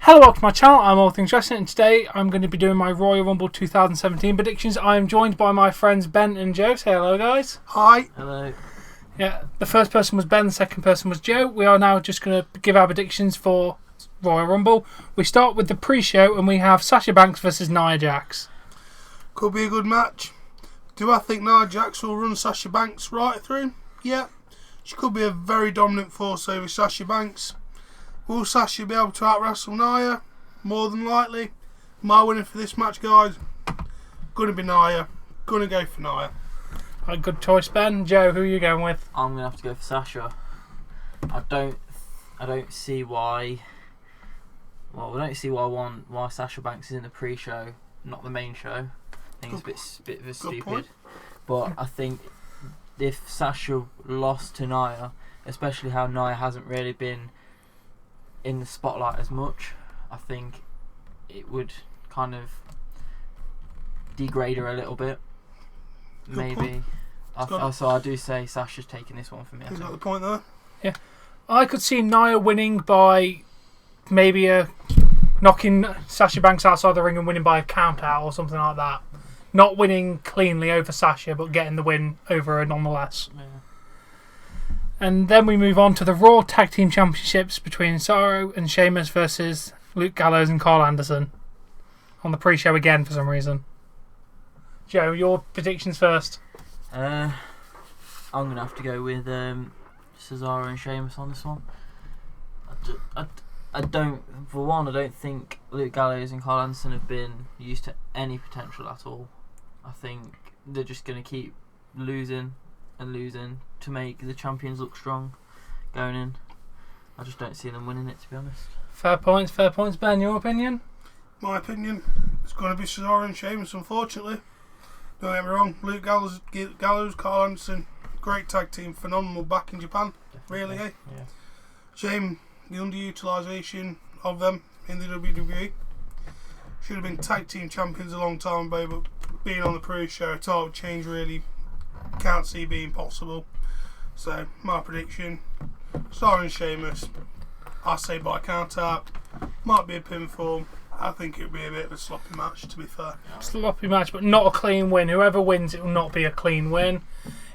Hello, welcome to my channel. I'm All Things Wrestling, and today I'm going to be doing my Royal Rumble 2017 predictions. I am joined by my friends Ben and Joe. Say hello, guys. Hi. Hello. Yeah, the first person was Ben, the second person was Joe. We are now just going to give our predictions for Royal Rumble. We start with the pre-show, and we have Sasha Banks versus Nia Jax. Could be a good match. Do I think Nia Jax will run Sasha Banks right through? Yeah. She could be a very dominant force over Sasha Banks. Will Sasha be able to out-wrestle Nia? More than likely. My winner for this match, guys, gonna be Nia. Gonna go for Nia. A good choice, Ben. Joe, who are you going with? I'm gonna have to go for Sasha. I don't see why. Well, we don't see why Sasha Banks is in the pre-show, not the main show. I think it's a bit of a stupid. Point. But I think if Sasha lost to Nia, especially how Nia hasn't really been in the spotlight as much, I think it would kind of degrade her a little bit. Maybe. So I do say Sasha's taking this one for me. He's got the point there. Yeah. I could see Nia winning by maybe knocking Sasha Banks outside the ring and winning by a count out or something like that. Not winning cleanly over Sasha, but getting the win over her nonetheless. Yeah. And then we move on to the Raw Tag Team Championships between Cesaro and Sheamus versus Luke Gallows and Carl Anderson. On the pre-show again for some reason. Joe, your predictions first. I'm going to have to go with Cesaro and Sheamus on this one. I don't think Luke Gallows and Carl Anderson have been used to any potential at all. I think they're just going to keep losing and losing to make the champions look strong going in. I just don't see them winning it, to be honest. Fair points. Ben, your opinion? My opinion, it's going to be Cesaro and Sheamus, unfortunately. Don't get me wrong, Luke Gallows, Carl Anderson, great tag team, phenomenal back in Japan. Definitely. Really, eh? Yeah. Shame the underutilisation of them in the WWE. Should have been tag team champions a long time ago, but being on the pre-show, title change really can't see being possible. So my prediction, Cesaro and Sheamus, I say by count out. Might be a pinfall. I think it'll be a bit of a sloppy match, to be fair. Sloppy match, but not a clean win. Whoever wins, it will not be a clean win.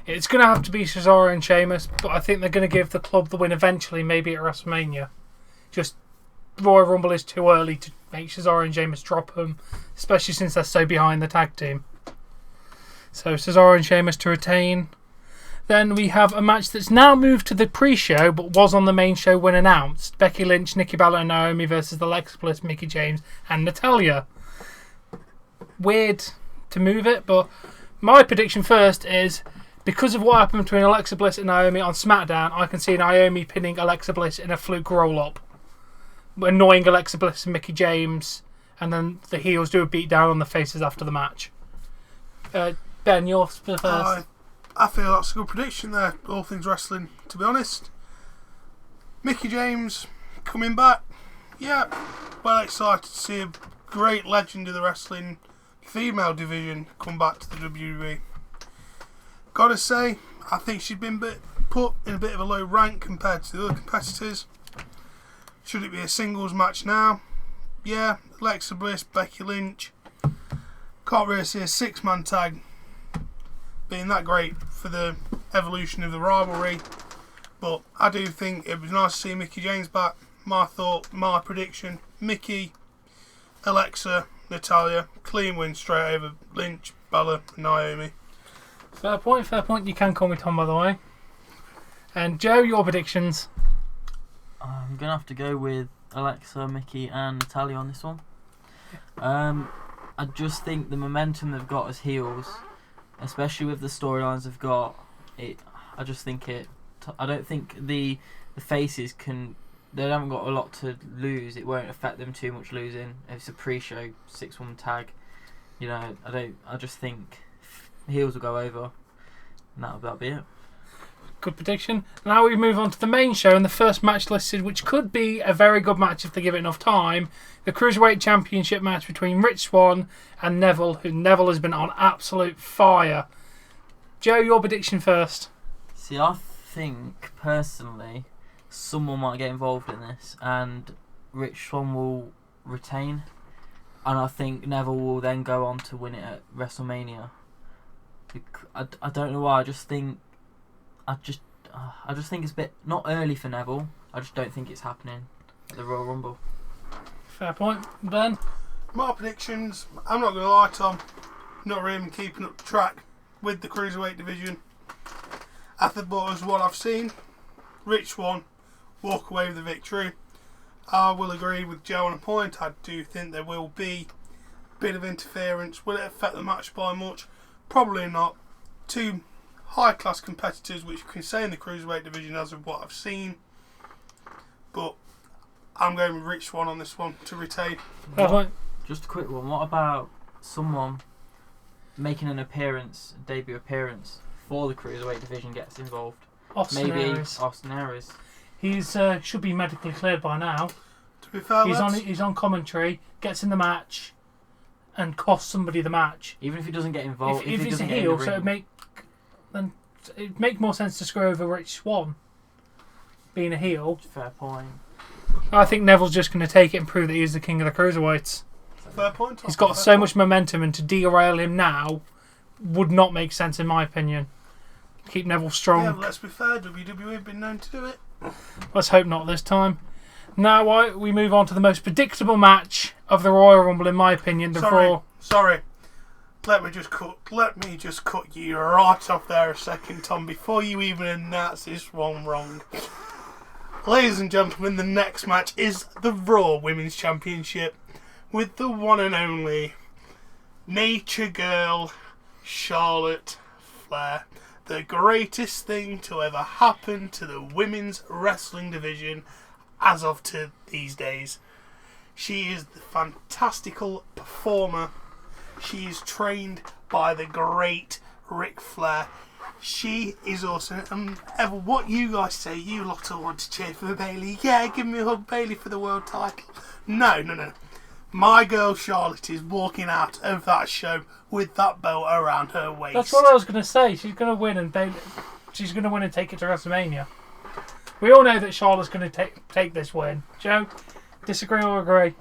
It's going to have to be Cesaro and Sheamus, but I think they're going to give the club the win eventually, maybe at WrestleMania. Just Royal Rumble is too early to make Cesaro and Sheamus drop them, especially since they're so behind the tag team. So Cesaro and Sheamus to retain. Then we have a match that's now moved to the pre-show, but was on the main show when announced. Becky Lynch, Nikki Bella and Naomi versus Alexa Bliss, Mickie James and Natalya. Weird to move it, but my prediction first is, because of what happened between Alexa Bliss and Naomi on SmackDown, I can see Naomi pinning Alexa Bliss in a fluke roll-up, annoying Alexa Bliss and Mickie James, and then the heels do a beat down on the faces after the match. Ben, yours first. I feel that's a good prediction there, All Things Wrestling, to be honest. Mickie James coming back. Yeah, well excited to see a great legend of the wrestling female division come back to the WWE. Gotta say, I think she's been put in a bit of a low rank compared to the other competitors. Should it be a singles match now? Yeah, Alexa Bliss, Becky Lynch. Can't really see a six-man tag being that great for the evolution of the rivalry, but I do think it was nice to see Mickie James back. My prediction, Mickie, Alexa, Natalya, clean win straight over Lynch, Bella and Naomi. Fair point. You can call me Tom, by the way. And Joe, your predictions? I'm going to have to go with Alexa, Mickie and Natalya on this one. I just think the momentum they've got as heels, especially with the storylines they've got, I don't think the faces can. They haven't got a lot to lose. It won't affect them too much losing. If it's a pre-show 6-woman tag, I just think heels will go over, and that'll be it. Good prediction. Now we move on to the main show, and the first match listed, which could be a very good match if they give it enough time. The Cruiserweight Championship match between Rich Swann and Neville, who Neville has been on absolute fire. Joe, your prediction first. See, I think personally someone might get involved in this, and Rich Swann will retain, and I think Neville will then go on to win it at WrestleMania. I don't know why. I just think it's a bit not early for Neville. I just don't think it's happening at the Royal Rumble. Fair point, Ben. My predictions, I'm not going to lie, Tom, not really been keeping up track with the Cruiserweight division. After what I've seen, Rich Swann walk away with the victory. I will agree with Joe on a point. I do think there will be a bit of interference. Will it affect the match by much? Probably not. Two high-class competitors, which you can say in the Cruiserweight division as of what I've seen. But I'm going with Rich Swann on this one to retain. Fair point. Just a quick one. What about someone making an appearance, a debut appearance for the Cruiserweight division gets involved? Austin Maybe Aries. Austin Aries. He's should be medically cleared by now. To be fair, He's on commentary, gets in the match, and costs somebody the match. Even if he doesn't get involved, If he he's a doesn't get in heel, the so ring, it'd make more sense to screw over Rich Swann being a heel. fair point. I think Neville's just going to take it and prove that he's the king of the cruiserweights. fair point, Tom. He's got so much momentum, and to derail him now would not make sense in my opinion. Keep Neville strong. Yeah, but let's be fair, WWE have been known to do it. Let's hope not this time. Now we move on to the most predictable match of the Royal Rumble, in my opinion. Sorry. Let me just cut you right off there a second, Tom, before you even announce this one wrong. Ladies and gentlemen, the next match is the Raw Women's Championship with the one and only Nature Girl Charlotte Flair. The greatest thing to ever happen to the women's wrestling division as of to these days. She is the fantastical performer. She is trained by the great Ric Flair. She is also, ever what you guys say, you lot all want to cheer for Bayley. Yeah, give me a hug, Bayley, for the world title. No. My girl Charlotte is walking out of that show with that belt around her waist. That's what I was going to say. She's going to win, and she's going to win and take it to WrestleMania. We all know that Charlotte's going to take this win. Joe, disagree or agree?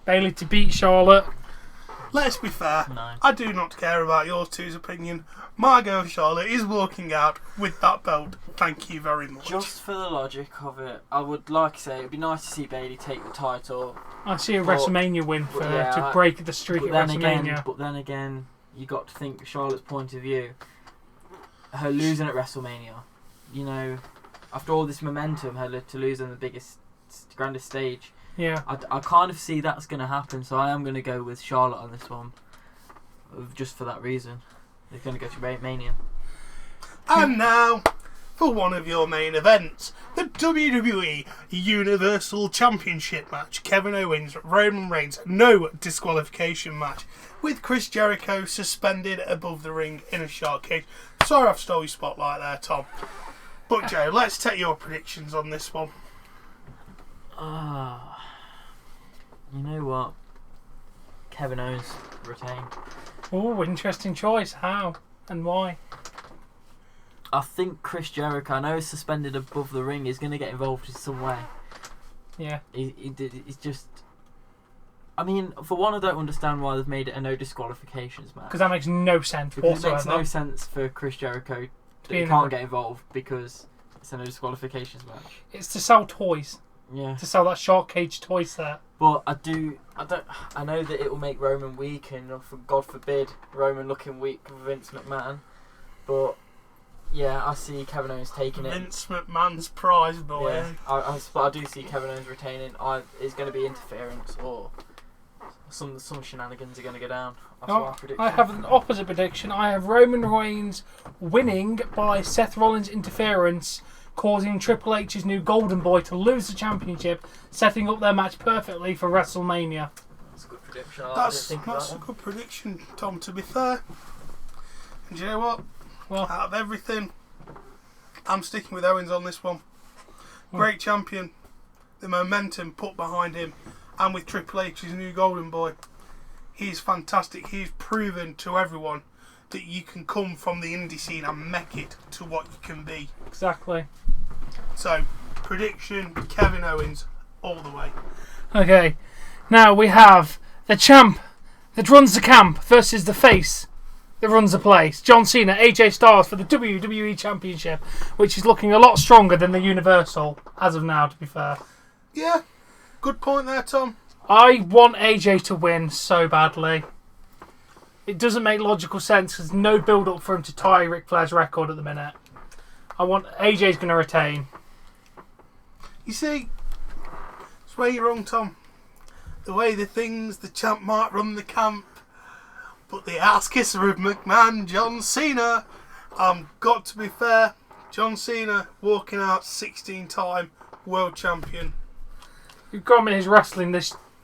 Bayley to beat Charlotte. Let's be fair. No. I do not care about your two's opinion. My girl Charlotte is walking out with that belt. Thank you very much. Just for the logic of it, I would like to say it'd be nice to see Bayley take the title. I see a WrestleMania win for her to break the streak at WrestleMania. But then again, you got to think Charlotte's point of view. Her losing at WrestleMania, you know, after all this momentum, her to lose on the biggest, grandest stage. Yeah. I kind of see that's going to happen, so I am going to go with Charlotte on this one, just for that reason. They're going to go to Mania. And now, for one of your main events, the WWE Universal Championship match. Kevin Owens, Roman Reigns, no disqualification match, with Chris Jericho suspended above the ring in a shark cage. Sorry I've stole your spotlight there, Tom. But Joe, let's take your predictions on this one. You know what? Kevin Owens retained. Oh, interesting choice. How and why? I think Chris Jericho, I know he's suspended above the ring, is going to get involved in some way. Yeah. He's just... I mean, for one, I don't understand why they've made it a no disqualifications match. Because that makes no sense Because whatsoever. it makes no sense for Chris Jericho that he can't get involved because it's a no disqualifications match. It's to sell toys. Yeah. To sell that shark cage toy set. But I know that it will make Roman weak, and for God forbid Roman looking weak with Vince McMahon. But yeah, I see Kevin Owens taking it. Vince McMahon's prize boy. Yeah, but I do see Kevin Owens retaining. It's going to be interference or some shenanigans are going to go down. That's my prediction. I have an opposite prediction. I have Roman Reigns winning by Seth Rollins' interference, causing Triple H's new Golden Boy to lose the championship, setting up their match perfectly for WrestleMania. That's a good prediction. That's a good prediction, Tom, to be fair. And do you know what? Well, out of everything, I'm sticking with Owens on this one. Great champion. The momentum put behind him, and with Triple H's new Golden Boy, he's fantastic. He's proven to everyone that you can come from the indie scene and make it to what you can be. Exactly. So, prediction, Kevin Owens all the way. Okay. Now we have the champ that runs the camp versus the face that runs the place. John Cena, AJ Styles for the WWE Championship, which is looking a lot stronger than the Universal as of now, to be fair. Yeah, good point there, Tom. I want AJ to win so badly. It doesn't make logical sense. There's no build-up for him to tie Ric Flair's record at the minute. I want AJ's going to retain. You see, it's where you're wrong, Tom. The way the champ might run the camp, but the ass kisser of McMahon, John Cena. Got to be fair, John Cena walking out 16-time world champion. You've got him in his wrestling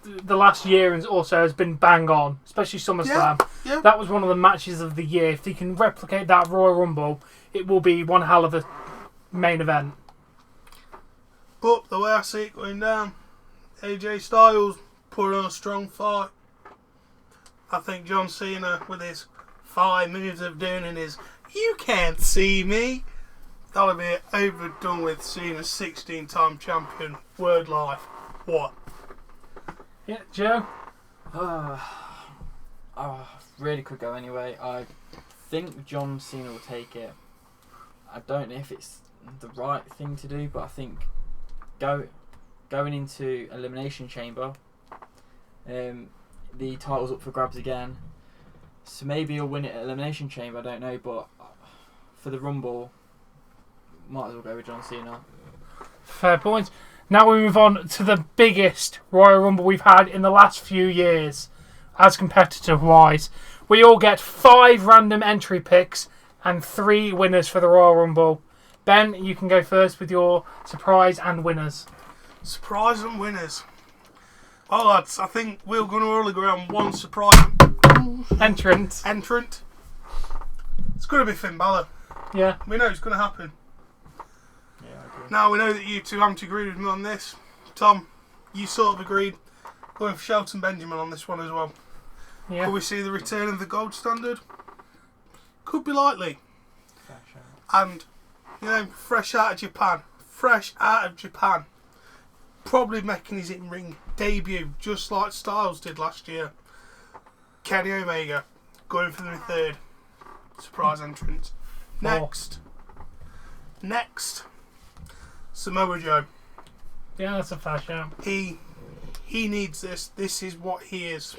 the last year and also has been bang on, especially SummerSlam. Yeah. That was one of the matches of the year. If he can replicate that Royal Rumble, it will be one hell of a main event. But the way I see it going down, AJ Styles put on a strong fight. I think John Cena, with his 5 minutes of doing in his "you can't see me," that'll be overdone with Cena's 16-time champion. Word life. What? Yeah, Joe? Really could go anyway. I think John Cena will take it. I don't know if it's the right thing to do, but I think going into Elimination Chamber, the title's up for grabs again. So maybe he'll win it at Elimination Chamber, I don't know, but for the Rumble, might as well go with John Cena. Fair point. Now we move on to the biggest Royal Rumble we've had in the last few years, as competitive-wise. We all get 5 random entry picks and 3 winners for the Royal Rumble. Ben, you can go first with your surprise and winners. Surprise and winners. Well, lads, I think we're going to all agree on one surprise Entrant. It's going to be Finn Balor. Yeah. We know it's going to happen. Yeah, I agree. Now we know that you two haven't agreed with me on this. Tom, you sort of agreed. Going for Shelton Benjamin on this one as well. Yeah. Could we see the return of the gold standard? Could be likely. Fair shout. And, fresh out of Japan. Probably making his in-ring debut, just like Styles did last year. Kenny Omega, going for the 3rd surprise entrance. Next, Samoa Joe. Yeah, that's a fair shout. He needs this. This is what he is.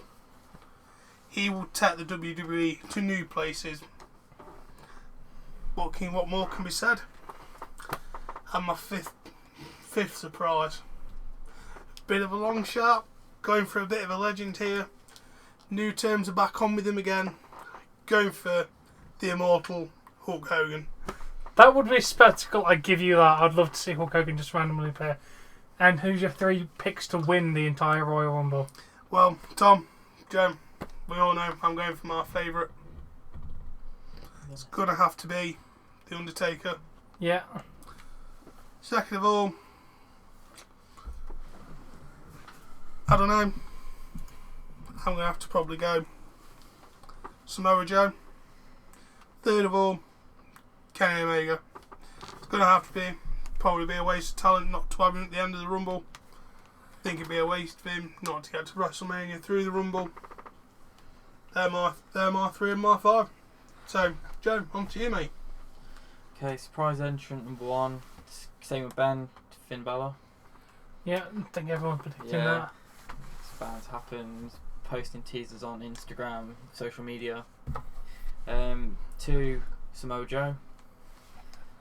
He will take the WWE to new places. What more can be said? And my fifth surprise. Bit of a long shot. Going for a bit of a legend here. New terms are back on with him again. Going for the immortal Hulk Hogan. That would be a spectacle. I'd give you that. I'd love to see Hulk Hogan just randomly appear. And who's your 3 picks to win the entire Royal Rumble? Well, Tom, Joe, we all know I'm going for my favourite. It's going to have to be The Undertaker. Yeah. Second of all, I don't know. I'm going to have to probably go Samoa Joe. Third of all, Kenny Omega. It's going to have to probably be a waste of talent not to have him at the end of the Rumble. I think it'd be a waste of him not to get to WrestleMania through the Rumble. They're my 3 and my 5. So, Joe, on to you, mate. Okay, surprise entrant number 1. Same with Ben, Finn Balor. Yeah, I think everyone's predicting Yeah. that. It's bound to happen. Posting teasers on Instagram, social media. 2, Samoa Joe.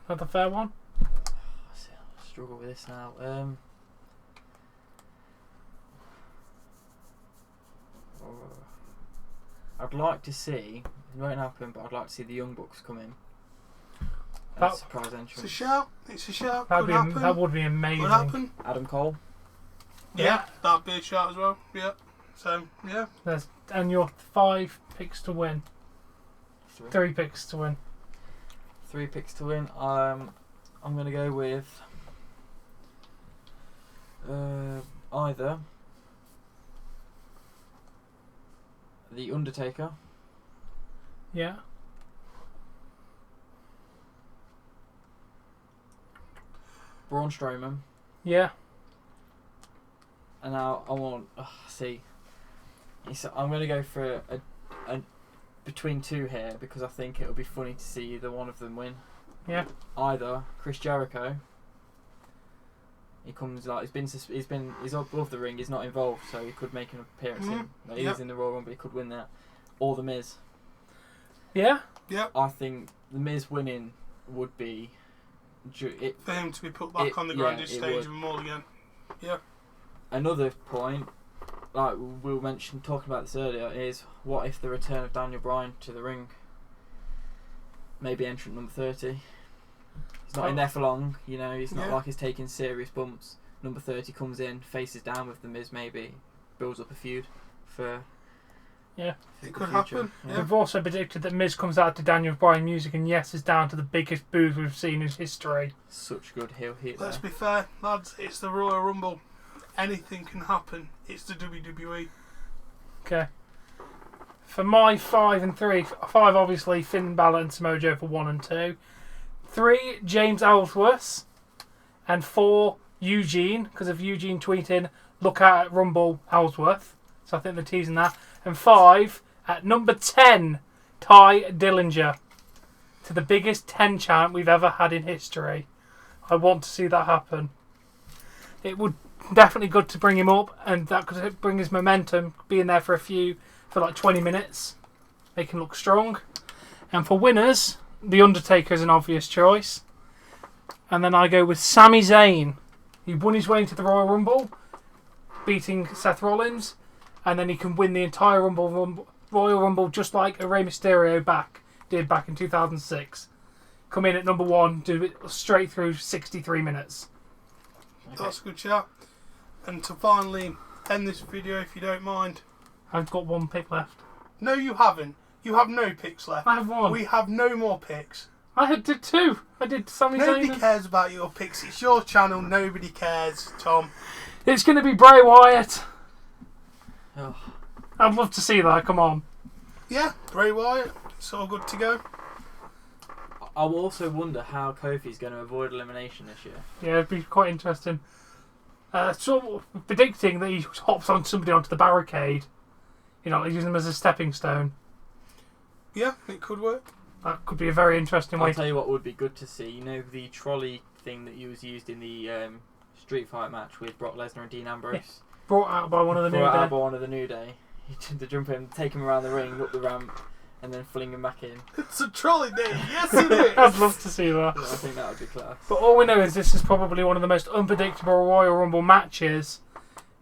Another fair one? I struggle with this now. I'd like to see, it won't happen, but I'd like to see the Young Bucks come in. That- Surprise It's a entrance. shout. It's a shout. That Could would be amazing. happen. Adam Cole. Yeah, that'd be a shout as well. Yeah. So, yeah. And your 5 picks to win. 3. 3 picks to win. 3 picks to win. I'm going to go with either The Undertaker, Yeah. Braun Strowman, Yeah. And now I want see. I'm going to go for a between two here because I think it'll be funny to see either one of them win. Yeah. Either Chris Jericho. He comes like he's above the ring. He's not involved, so he could make an appearance in. Like, he's in the Royal Rumble. He could win that, or the Miz. Yeah. Yeah. I think the Miz winning would be for him to be put back on the grandest stage of them all again. Yeah. Another point, like we were talking about this earlier, is what if the return of Daniel Bryan to the ring? Maybe entrant number 30. He's not in there for long, you know. It's not like he's taking serious bumps. Number 30 comes in, faces down with the Miz, maybe builds up a feud for. Yeah, it could happen. Yeah. We've also predicted that Miz comes out to Daniel Bryan music, and yes, is down to the biggest boos we've seen in history. Such good heel hit. Let's be fair, lads. It's the Royal Rumble. Anything can happen. It's the WWE. Okay. For my 5 and 3, 5 obviously Finn Balor and Samoa Joe for 1 and 2. 3 James Ellsworth, and 4 Eugene because of Eugene tweeting "Look out at Rumble Ellsworth." So I think they're teasing that. And 5 at number 10 Ty Dillinger to the biggest 10 chant we've ever had in history. I want to see that happen. It would definitely good to bring him up, and that could bring his momentum, being there for like 20 minutes. Make him look strong. And for winners, The Undertaker is an obvious choice. And then I go with Sami Zayn. He won his way into the Royal Rumble, beating Seth Rollins, and then he can win the entire Royal Rumble just like a Rey Mysterio did back in 2006. Come in at number 1, do it straight through 63 minutes. Okay. That's a good shout. And to finally end this video, if you don't mind. I've got 1 pick left. No, you haven't. You have no picks left. I have 1. We have no more picks. I did 2. I did Sami Zayn. Nobody cares about your picks. It's your channel. Nobody cares, Tom. It's going to be Bray Wyatt. Oh. I'd love to see that. Come on. Yeah, Bray Wyatt. It's all good to go. I will also wonder how Kofi's going to avoid elimination this year. Yeah, it'd be quite interesting. So predicting that he hops on somebody onto the barricade. You know, using them as a stepping stone. Yeah, it could work. That could be a very interesting way. I'll tell you what would be good to see. You know the trolley thing that was used in the Street Fight match with Brock Lesnar and Dean Ambrose? Yeah. Brought out by one of the New Day. To jump in, take him around the ring, up the ramp, and then fling him back in. It's a trolley day. Yes, it is. I'd love to see that. Yeah, I think that would be class. But all we know is this is probably one of the most unpredictable Royal Rumble matches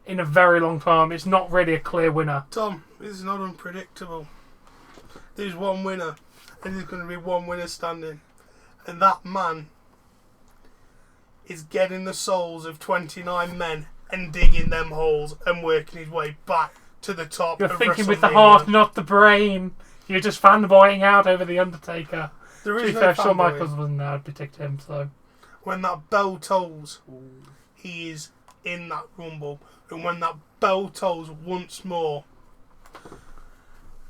in a very long time. It's not really a clear winner. Tom, this is not unpredictable. There's one winner, and there's going to be one winner standing. And that man is getting the souls of 29 men and digging them holes and working his way back to the top. You're thinking with the heart, not the brain. You're just fanboying out over The Undertaker. There to is be no fair, Shawn fanboying. Michaels wasn't there. I'd predict him. So when that bell tolls, he is in that Rumble. And when that bell tolls once more,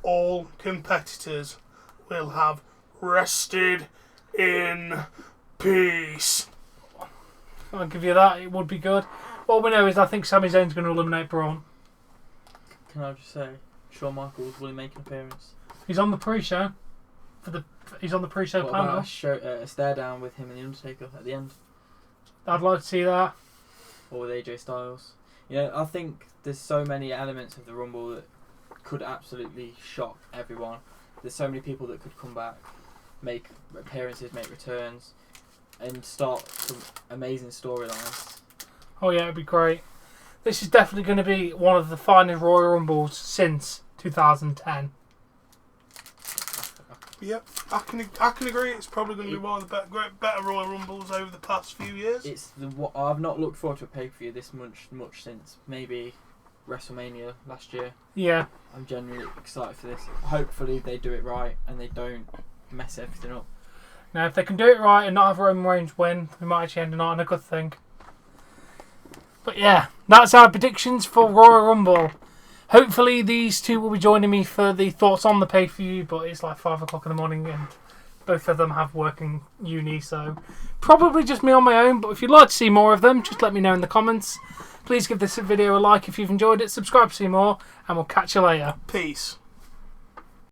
all competitors will have rested in peace. I'll give you that. It would be good. All we know is I think Sami Zayn's going to eliminate Braun. Can I just say, Shawn Michaels will he make an appearance? He's on the pre-show. He's on the pre-show What panel. about a stare down with him and the Undertaker at the end, I'd like to see that. or with AJ Styles? You know, I think there's so many elements of the Rumble that could absolutely shock everyone. There's so many people that could come back, make appearances, make returns, and start some amazing storylines. Oh yeah, it'd be great. This is definitely going to be one of the finest Royal Rumbles since 2010. Yep, I can agree. It's probably going to be one of the better Royal Rumbles over the past few years. It's I've not looked forward to a pay-per-view this much since maybe WrestleMania last year. Yeah. I'm genuinely excited for this. Hopefully they do it right and they don't mess everything up. Now, if they can do it right and not have Roman Reigns win, we might actually end it on a good thing. But yeah, that's our predictions for Royal Rumble. Hopefully these two will be joining me for the thoughts on the pay-per-view, but it's like 5 o'clock in the morning and both of them have work in uni, so probably just me on my own. But if you'd like to see more of them, just let me know in the comments. Please give this video a like if you've enjoyed it, subscribe to see more, and we'll catch you later. Peace.